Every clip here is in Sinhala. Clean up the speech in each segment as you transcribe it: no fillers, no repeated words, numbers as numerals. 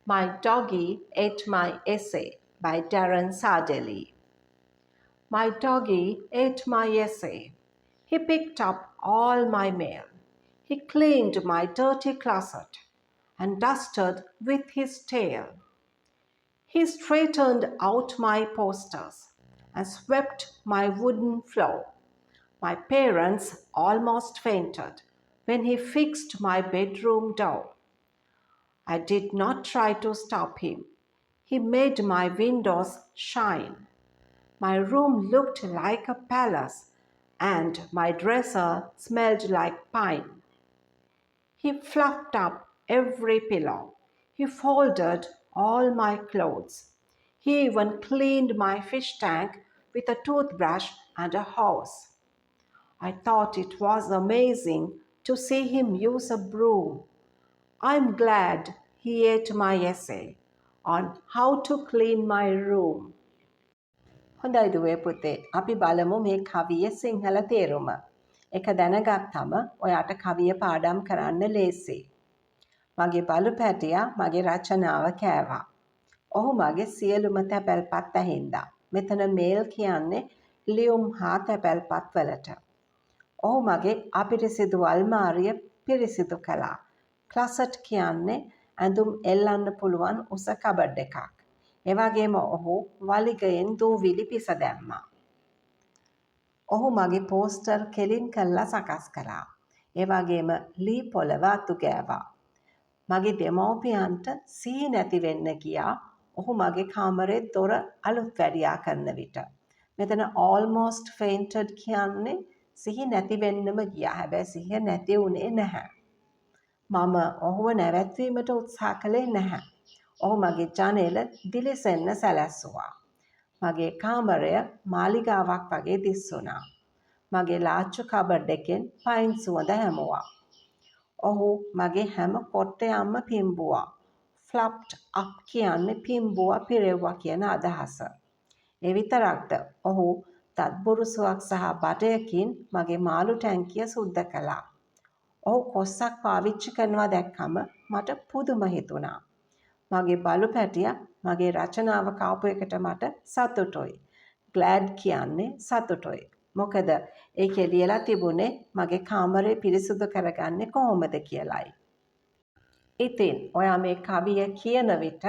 My Doggy Ate My Essay by Darren Sardelli. My doggy ate my essay. He picked up all my mail. He cleaned my dirty closet and dusted with his tail. He straightened out my posters and swept my wooden floor. My parents almost fainted when he fixed my bedroom door. I did not try to stop him. He made my windows shine. My room looked like a palace, and my dresser smelled like pine. He fluffed up every pillow. He folded all my clothes. He even cleaned my fish tank with a toothbrush and a hose. I thought it was amazing to see him use a broom. I'm glad he ate my essay on how to clean my room. හොඳයි දුවේ පුතේ. අපි බලමු මේ කවිය සිංහල තේරුම. එක දැනගත්තම ඔයාට කවිය පාඩම් කරන්න ලේසියි. මගේ බලු පැටියා මගේ රචනාව කෑවා. ඔහු මගේ සියලුම තැපැල්පත් ඇහින්දා. මෙතන මේල් කියන්නේ ලියුම් හා තැපැල්පත් වලට. ඔහු මගේ අපිරිසිදු අල්මාරිය පිරිසිදු කළා. ක්ලසට් කියන්නේ ඇඳුම් එල්ලන්න පුළුවන් උස කබඩ් එකක්. එවැගේම ඔහු වලිගයෙන් දූවිලි පිස දැම්මා. ඔහු මගේ පෝස්ටර් කෙලින් කළා සකස් කළා. එවැගේම ලී පොළව අතු ගෑවා. මගේ දෙමව්පියන්ට සිහි නැති වෙන්න ගියා. ඔහු මගේ කාමරේ දොර අලුත් වැඩියා කරන විට. මෙතන almost fainted කියන්නේ සිහි නැති වෙන්නම ගියා. හැබැයි සිහිය නැති වුණේ නැහැ. මම ඔහුව නැවැත්වීමට උත්සාහ කළේ නැහැ. ඔහු මගේ ජනෙල දිලිසෙන්න සැලැස්සුවා. මගේ කාමරය මාලිගාවක් වගේ දිස්සුණා. මගේ ලාච්චු කබඩ් එකෙන් පයින් සුවඳ හැමුවා. ඔහු මගේ හැම කොට්ටයක්ම පිම්බුවා. ෆ්ලප්ඩ් අප් කියන්නේ පිම්බුවා පිරෙව්වා කියන අදහස. ඒ විතරක්ද ඔහු තත්බුරුසුවක් සහ බටයකින් මගේ මාළු ටැංකිය සුද්ධ කළා. ඔහු කොස්සක් පාවිච්චි කරනවා දැක්කම මට පුදුම හිතුණා. මගේ බලු පැටියා මගේ රචනාව කාපු එකට මට සතුටුයි. ග්ලෑඩ් කියන්නේ සතුටුයි. මොකද ඒකේ ලියලා තිබුණේ මගේ කාමරේ පිරිසිදු කරගන්නේ කොහොමද කියලායි. ඉතින් ඔයා මේ කවිය කියන විට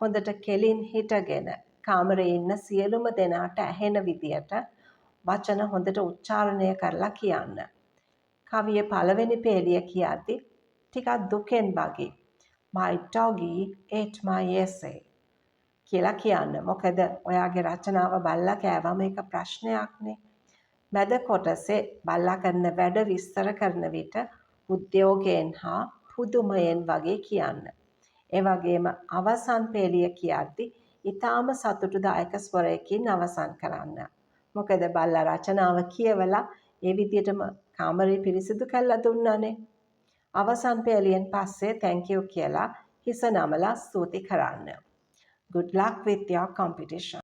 හොඳට කෙලින් හිටගෙන කාමරේ ඉන්න සියලුම දෙනාට ඇහෙන විදියට වචන හොඳට උච්චාරණය කරලා කියන්න. කවියේ පළවෙනි පේලිය කියද්දි ටිකක් දුකෙන් වගේ My doggy ate my essay කියලා කියන්න. මොකද ඔයාගේ රචනාව බල්ලා කෑවම ඒක ප්‍රශ්නයක්නේ. මැද කොටසේ බල්ලා කරන වැඩ විස්තර කරන විට උද්‍යෝගයෙන් හා පුදුමයෙන් වගේ කියන්න. ඒ වගේම අවසන් පේලිය කියද්දි ඊටාම සතුටුදායක ස්වරයකින් අවසන් කරන්න. මොකද බල්ලා රචනාව කියවලා ඒ විදිහටම කාමරේ පිරිසිදු කරලා දුන්නානේ. අවසන් පේලියෙන් පස්සේ thank you කියලා හිස නමලා ස්තුති කරන්න. Good luck with your competition.